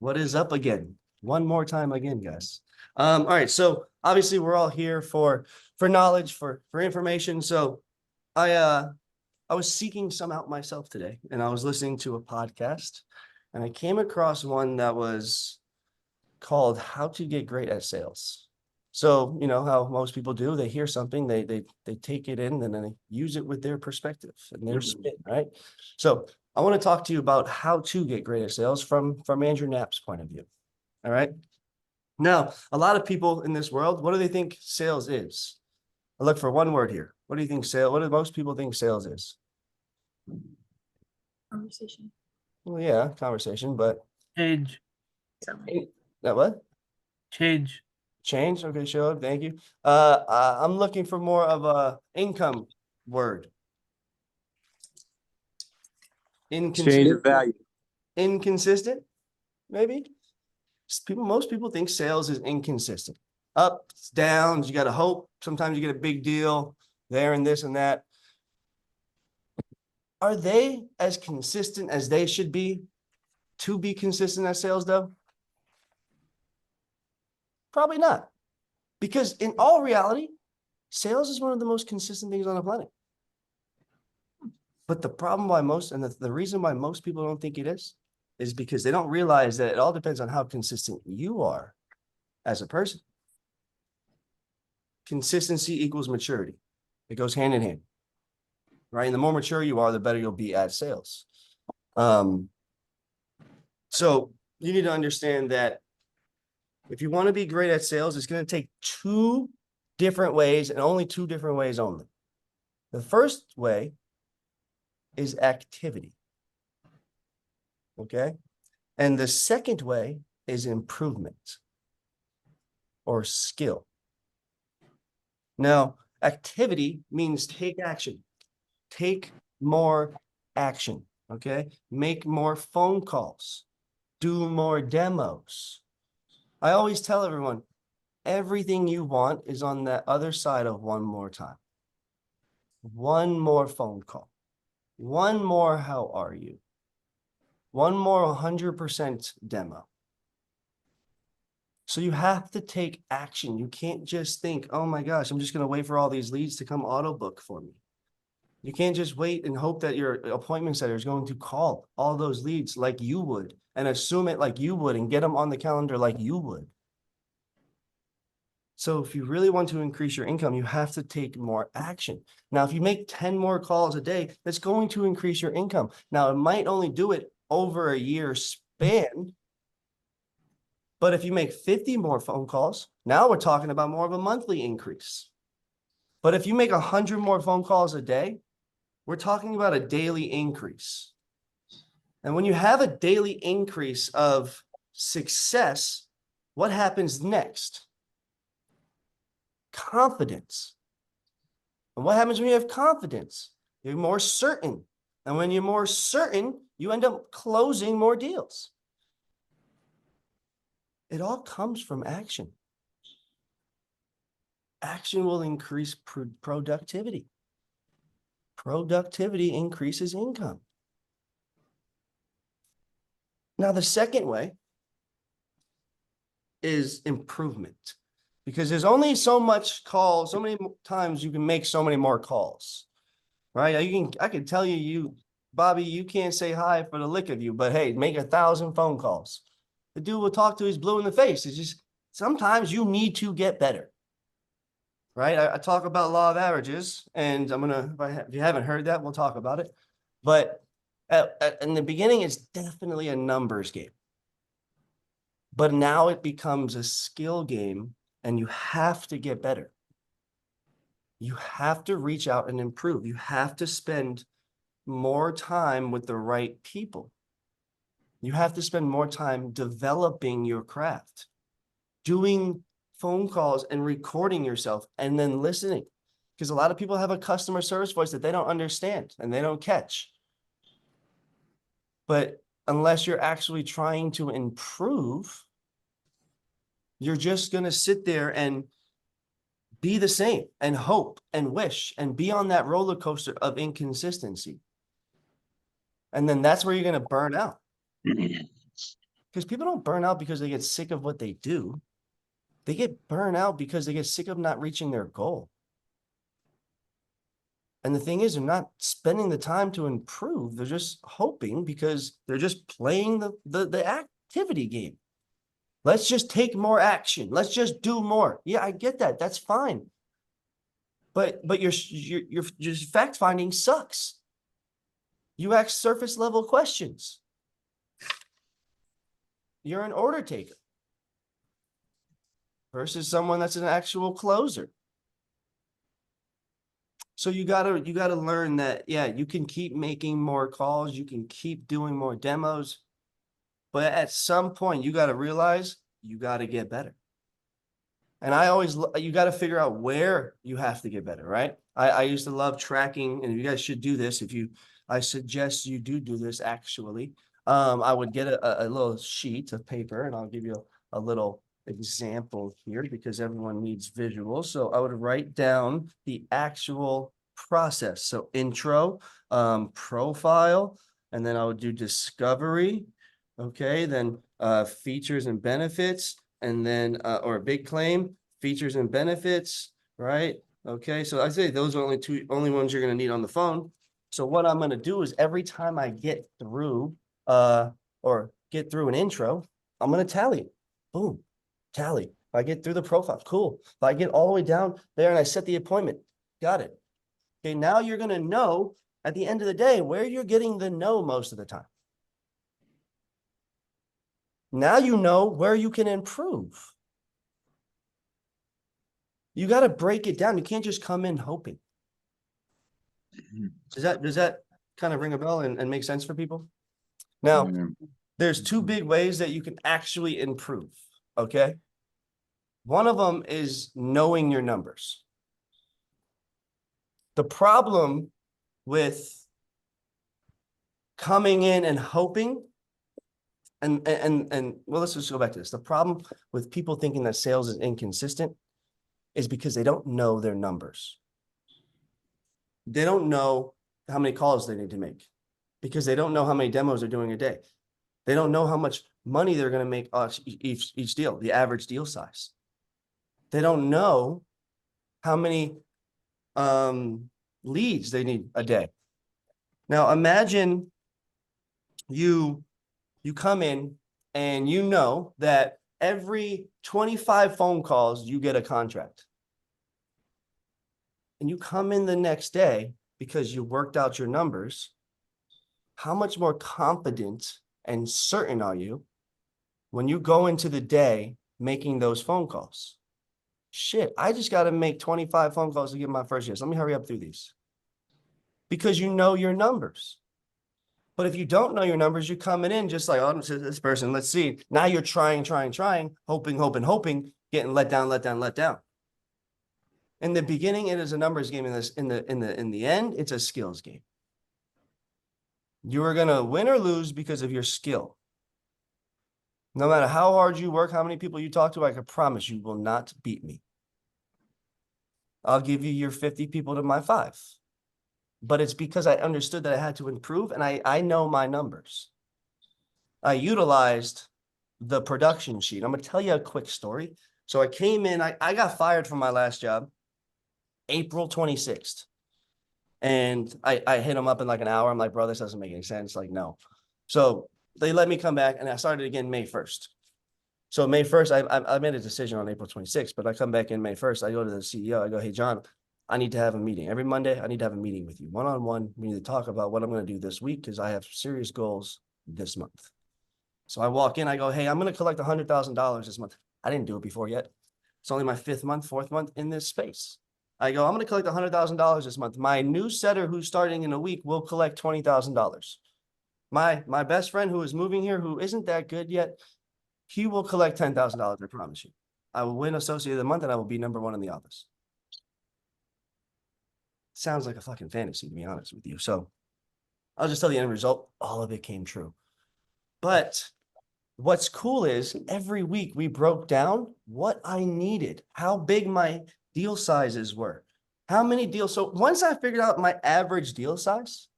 What is up again? One more time again, guys. All right, so obviously we're all here for knowledge, for information. So I was seeking some out myself today, and I was listening to a podcast, and I came across one that was called How to Get Great at Sales. So, you know how most people do, they hear something, they take it in, and then they use it with their perspective and their spin, right? So I want to talk to you about how to get great at sales from Andrew Knapp's point of view. All right. Now, a lot of people in this world, what do they think sales is? I look for one word here. What do you think what do most people think sales is? Conversation. Well, yeah, conversation, but Change. that what? Change. Change. Okay, sure. Thank you. I'm looking for more of a income word. Change of value. Inconsistent, maybe. Most people think sales is inconsistent. Ups, downs, you got to hope. Sometimes you get a big deal there and this and that. Are they as consistent as they should be to be consistent at sales, though? Probably not. Because in all reality, sales is one of the most consistent things on the planet. But the problem why the reason why most people don't think it is because they don't realize that it all depends on how consistent you are as a person. Consistency equals maturity. It goes hand in hand, right? And the more mature you are, the better you'll be at sales. So you need to understand that if you want to be great at sales, it's going to take two different ways and only two different ways only. The first way is activity. Okay. And the second way is improvement or skill. Now, activity means take action. Take more action. Okay. Make more phone calls. Do more demos. I always tell everyone, everything you want is on that other side of one more time. One more phone call. One more, how are you? One more 100% demo. So you have to take action. You can't just think, oh my gosh, I'm just going to wait for all these leads to come auto book for me. You can't just wait and hope that your appointment setter is going to call all those leads like you would and assume it like you would and get them on the calendar like you would. So if you really want to increase your income, you have to take more action. Now, if you make 10 more calls a day, that's going to increase your income. Now, it might only do it over a year span, but if you make 50 more phone calls, now we're talking about more of a monthly increase. But if you make 100 more phone calls a day, we're talking about a daily increase. And when you have a daily increase of success, what happens next? Confidence. And what happens when you have confidence? You're more certain. And when you're more certain, you end up closing more deals. It all comes from action. Action will increase productivity. Productivity increases income. Now, the second way is improvement. Because there's only so much calls, so many times you can make so many more calls, right? I can tell you, Bobby, you can't say hi for the lick of you, but hey, make 1,000 phone calls. The dude will talk to his blue in the face. It's just, sometimes you need to get better, right? I talk about law of averages, and if you haven't heard that, we'll talk about it. But in the beginning, it's definitely a numbers game. But now it becomes a skill game. And you have to get better. You have to reach out and improve. You have to spend more time with the right people. You have to spend more time developing your craft, doing phone calls and recording yourself and then listening. Because a lot of people have a customer service voice that they don't understand and they don't catch. But unless you're actually trying to improve, you're just going to sit there and be the same and hope and wish and be on that roller coaster of inconsistency. And then that's where you're going to burn out. Because Because people don't burn out because they get sick of what they do. They get burned out because they get sick of not reaching their goal. And the thing is, they're not spending the time to improve. They're just hoping because they're just playing the activity game. Let's just take more action. Let's just do more. Yeah, I get that. That's fine. But your fact finding sucks. You ask surface level questions. You're an order taker versus someone that's an actual closer. So you gotta learn that, yeah, you can keep making more calls, you can keep doing more demos, but at some point you gotta realize you gotta get better. And you gotta figure out where you have to get better, right? I used to love tracking, and you guys should do this I suggest you do this actually. I would get a little sheet of paper, and I'll give you a little example here because everyone needs visuals. So I would write down the actual process. So intro, profile, and then I would do discovery. Okay, then features and benefits, and then or a big claim, features and benefits, right? Okay, so I say those are only ones you're going to need on the phone. So what I'm going to do is every time I get through or get through an intro, I'm going to tally it. Boom, tally. If I get through the profile, cool. If I get all the way down there and I set the appointment, got it. Okay, now you're going to know at the end of the day where you're getting the no most of the time. Now you know where you can improve. You got to break it down. You can't just come in hoping. Does that kind of ring a bell and make sense for people? Now, there's two big ways that you can actually improve, okay? One of them is knowing your numbers. The problem with coming in and hoping, and well, let's just go back to this. The problem with people thinking that sales is inconsistent is because they don't know their numbers. They don't know how many calls they need to make because they don't know how many demos they're doing a day. They don't know how much money they're going to make each deal, the average deal size. They don't know how many leads they need a day. Now imagine you come in and you know that every 25 phone calls you get a contract. And you come in the next day because you worked out your numbers. How much more confident and certain are you when you go into the day making those phone calls? Shit, I just got to make 25 phone calls to get my first yes. Let me hurry up through these. Because you know your numbers. But if you don't know your numbers, you're coming in just like, oh, this person, let's see. Now you're trying, hoping, getting let down. In the beginning, it is a numbers game. In the end, it's a skills game. You are gonna win or lose because of your skill. No matter how hard you work, how many people you talk to, I can promise you will not beat me. I'll give you your 50 people to my 5. But it's because I understood that I had to improve, and I know my numbers. I utilized the production sheet. I'm gonna tell you a quick story. So I came in, I got fired from my last job, April 26th. And I hit them up in like an hour. I'm like, bro, this doesn't make any sense. Like, no. So they let me come back, and I started again May 1st. So May 1st, I made a decision on April 26th, but I come back in May 1st. I go to the CEO. I go, hey, John, I need to have a meeting. Every Monday, I need to have a meeting with you. One-on-one, we need to talk about what I'm going to do this week because I have serious goals this month. So I walk in, I go, hey, I'm going to collect $100,000 this month. I didn't do it before yet. It's only my 5th month, 4th month in this space. I go, I'm going to collect $100,000 this month. My new setter who's starting in a week will collect $20,000. My best friend who is moving here, who isn't that good yet, he will collect $10,000, I promise you. I will win Associate of the Month, and I will be #1 in the office. Sounds like a fucking fantasy, to be honest with you. So I'll just tell you the end result. All of it came true. But what's cool is every week we broke down what I needed, how big my deal sizes were, how many deals. So once I figured out my average deal size,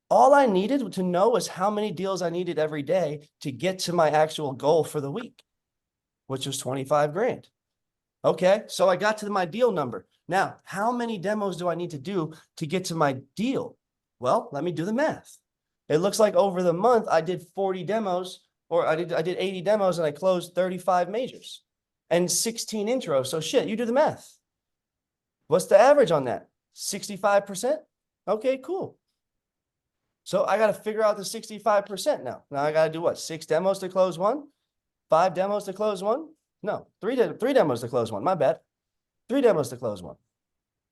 All I needed to know was how many deals I needed every day to get to my actual goal for the week, which was 25 grand. Okay, so I got to my deal number. Now, how many demos do I need to do to get to my deal? Well, let me do the math. It looks like over the month, I did 40 demos, or I did 80 demos, and I closed 35 majors and 16 intros. So shit, you do the math. What's the average on that? 65%? Okay, cool. So I got to figure out the 65% now. Now I got to do what? 6 demos to close one? 5 demos to close one? No, three demos to close one. My bad. 3 demos to close one.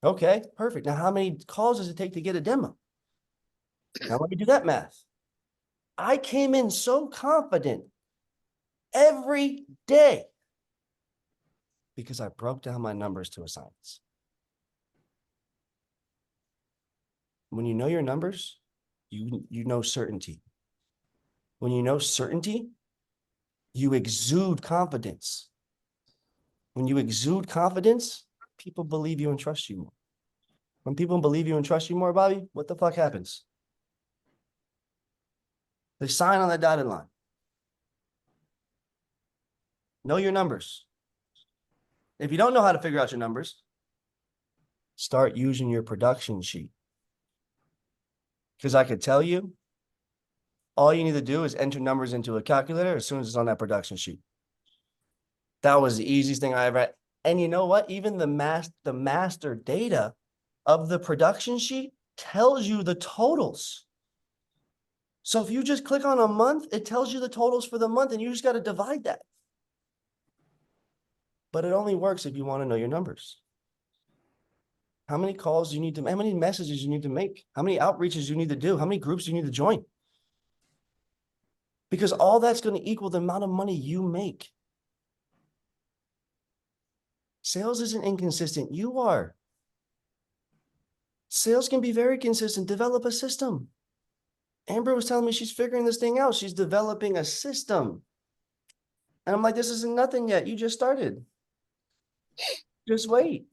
Okay, perfect. Now how many calls does it take to get a demo? Now let me do that math. I came in so confident every day because I broke down my numbers to a science. When you know your numbers, you know certainty. When you know certainty, you exude confidence. When you exude confidence, people believe you and trust you more. When people believe you and trust you more, Bobby, what the fuck happens? They sign on the dotted line. Know your numbers. If you don't know how to figure out your numbers, start using your production sheet. Because I could tell you, all you need to do is enter numbers into a calculator as soon as it's on that production sheet. That was the easiest thing I ever had. And you know what? Even the master data of the production sheet tells you the totals. So if you just click on a month, it tells you the totals for the month, and you just got to divide that. But it only works if you want to know your numbers. How many calls you need to, how many messages you need to make, how many outreaches you need to do, how many groups you need to join. Because all that's going to equal the amount of money you make. Sales isn't inconsistent. You are. Sales can be very consistent. Develop a system. Amber was telling me she's figuring this thing out. She's developing a system. And I'm like, this isn't nothing yet. You just started. Just wait.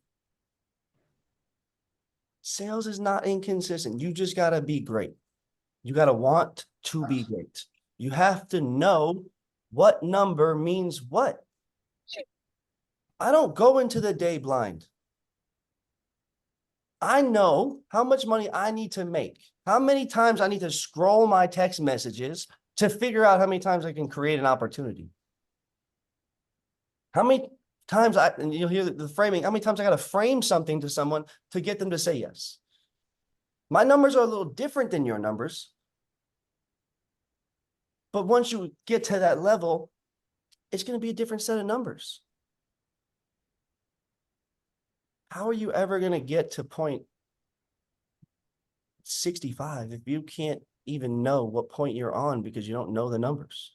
Sales is not inconsistent. You just got to be great. You got to want to be great. You have to know what number means what. I don't go into the day blind. I know how much money I need to make, how many times I need to scroll my text messages to figure out how many times I can create an opportunity. How many times and you'll hear the framing, how many times I got to frame something to someone to get them to say yes. My numbers are a little different than your numbers. But once you get to that level, it's going to be a different set of numbers. How are you ever going to get to point 65 if you can't even know what point you're on because you don't know the numbers?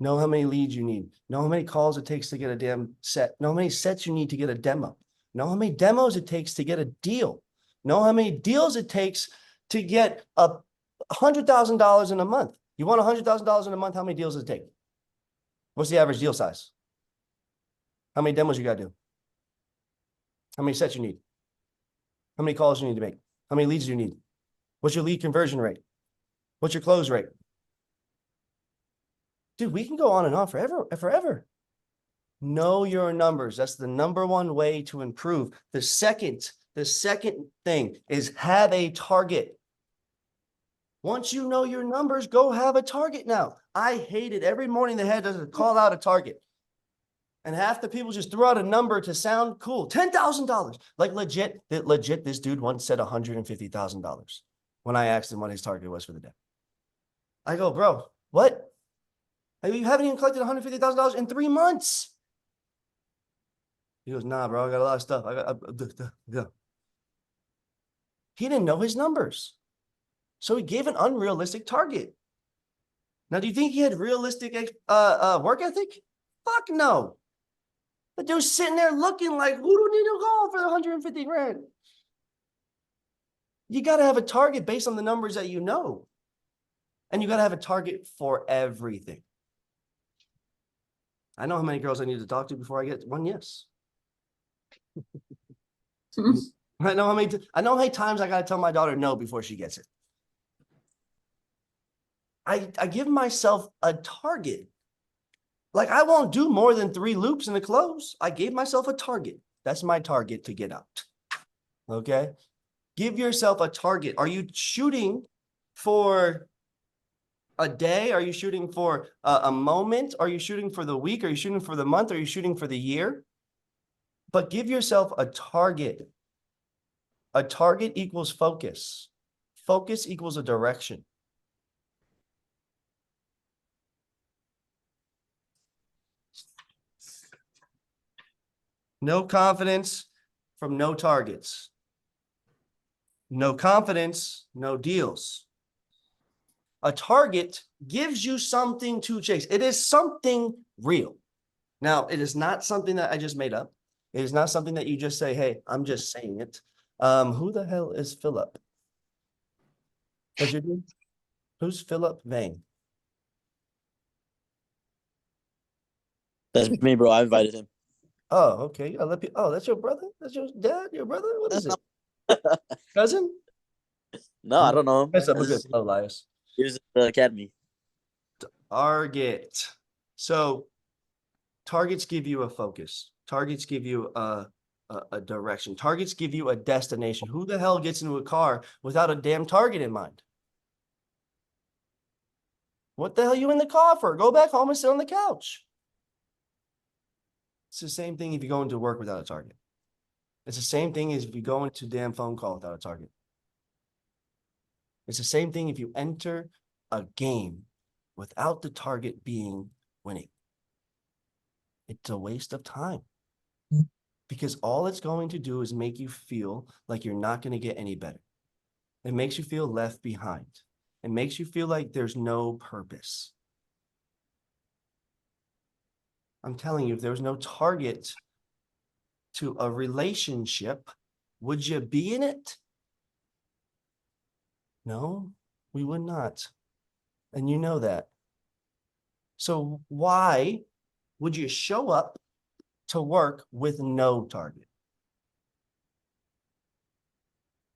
Know how many leads you need. Know how many calls it takes to get a damn set. Know how many sets you need to get a demo. Know how many demos it takes to get a deal. Know how many deals it takes to get $100,000 in a month. You want $100,000 in a month? How many deals does it take? What's the average deal size? How many demos you got to do? How many sets you need? How many calls you need to make? How many leads do you need? What's your lead conversion rate? What's your close rate? Dude, we can go on and on forever. Know your numbers. That's the number one way to improve. The second thing is have a target. Once you know your numbers, go have a target now. I hated every morning they had to call out a target. And half the people just threw out a number to sound cool. $10,000. Like legit, this dude once said $150,000 when I asked him what his target was for the day. I go, bro, what? You haven't even collected $150,000 in 3 months. He goes, nah, bro, I got a lot of stuff. Yeah. He didn't know his numbers. So he gave an unrealistic target. Now, do you think he had realistic work ethic? Fuck no. The dude's sitting there looking like, who do need to call for the 150 grand? You got to have a target based on the numbers that you know. And you got to have a target for everything. I know how many girls I need to talk to before I get one yes. I know how many times I got to tell my daughter no before she gets it. I give myself a target. Like I won't do more than 3 loops in the close. I gave myself a target. That's my target to get out. Okay. Give yourself a target. Are you shooting for a day? Are you shooting for a moment? Are you shooting for the week? Are you shooting for the month? Are you shooting for the year? But give yourself a target. A target equals focus. Focus equals a direction. No confidence from no targets. No confidence, no deals. A target gives you something to chase. It is something real. Now, it is not something that I just made up. It is not something that you just say, hey, I'm just saying it. Who the hell is Philip? What's your name? Who's Philip Vang? That's me, bro. I invited him. Oh, okay. Oh, that's your brother? That's your dad? Your brother? What is it? Cousin? No, I don't know him. That's up a good Elias. He was at the academy. Target. So targets give you a focus. Targets give you a direction. Targets give you a destination. Who the hell gets into a car without a damn target in mind? What the hell are you in the car for? Go back home and sit on the couch. It's the same thing if you go into work without a target. It's the same thing as if you go into a damn phone call without a target. It's the same thing if you enter a game without the target being winning. It's a waste of time. Because all it's going to do is make you feel like you're not going to get any better. It makes you feel left behind. It makes you feel like there's no purpose. I'm telling you, if there was no target to a relationship, would you be in it? No, we would not. And you know that. So why would you show up to work with no target?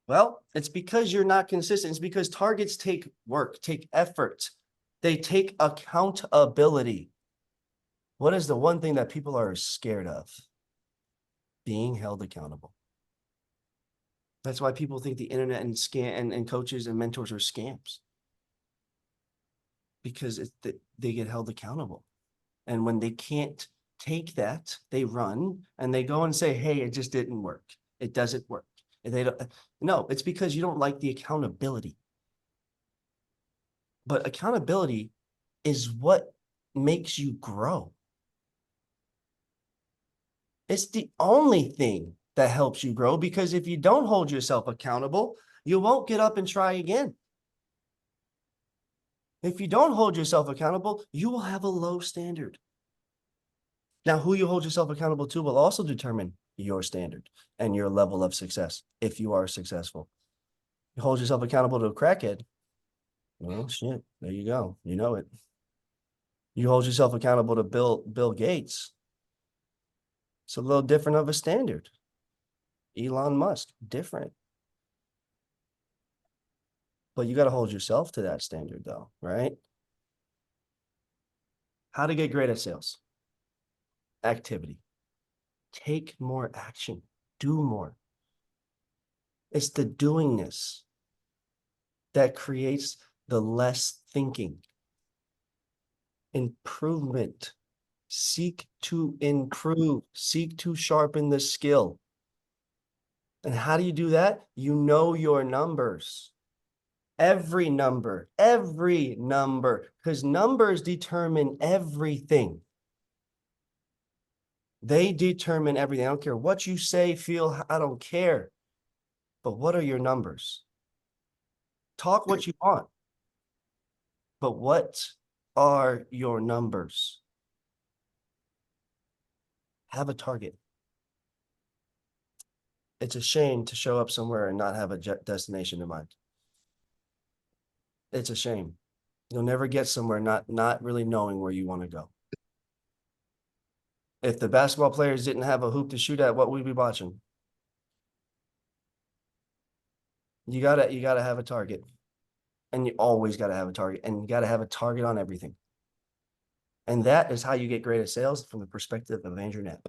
Well, it's because you're not consistent. It's because targets take work, take effort. They take accountability. What is the one thing that people are scared of? Being held accountable. That's why people think the internet and coaches and mentors are scams. Because they get held accountable. And when they can't take that, they run and they go and say, hey, it just didn't work. It doesn't work. And they don't. No, it's because you don't like the accountability. But accountability is what makes you grow. It's the only thing that helps you grow, because if you don't hold yourself accountable, you won't get up and try again. If you don't hold yourself accountable, you will have a low standard. Now, who you hold yourself accountable to will also determine your standard and your level of success, if you are successful. You hold yourself accountable to a crackhead, well, shit, there you go. You know it. You hold yourself accountable to Bill Gates. It's a little different of a standard. Elon Musk, different. But you got to hold yourself to that standard though, right? How to get great at sales. Activity. Take more action. Do more. It's the doingness that creates the less thinking. Improvement. Seek to improve. Seek to sharpen the skill. And how do you do that? You know your numbers. Every number, because numbers determine everything. They determine everything. I don't care what you say, feel, I don't care. But what are your numbers? Talk what you want. But what are your numbers? Have a target. It's a shame to show up somewhere and not have a destination in mind. It's a shame. You'll never get somewhere not really knowing where you want to go. If the basketball players didn't have a hoop to shoot at, what would we be watching? You gotta have a target. And you always gotta have a target, and you gotta have a target on everything. And that is how you get great at sales from the perspective of Andrew Knapp.